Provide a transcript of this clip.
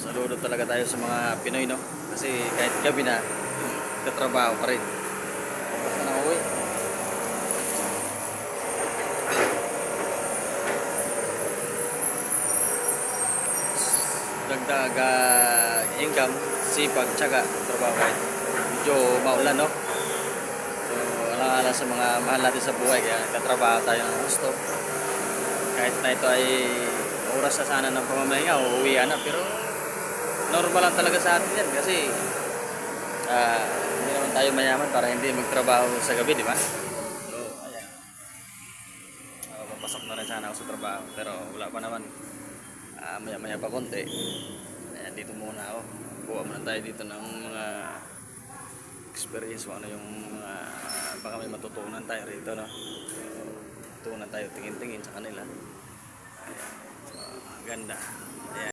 Saludo talaga tayo sa mga Pinoy, no? Kasi kahit gabi na, katrabaho pa rin. Basta na uwi. Dagdag income, sipag, tsaga, trabaho kahit medyo maulan, no? So, alang-ala sa mga mahal natin sa buhay, kaya katrabaho tayo ng gusto. Kahit na ito ay oras na sana ng pamamahinga, uuwian na, pero normal lang talaga sa atin yan kasi hindi naman tayo mayaman para hindi magtrabaho sa gabi, di ba? So, ayan. Papasok na rin sana ako sa trabaho pero wala pa naman. Maya-maya pa konti. Ayan, dito muna ako. Kuha muna tayo dito ng mga experience, ano yung mga baka may matutunan tayo rito, no? Tutunan tayo tingin-tingin sa kanila. Ayan. So, ganda.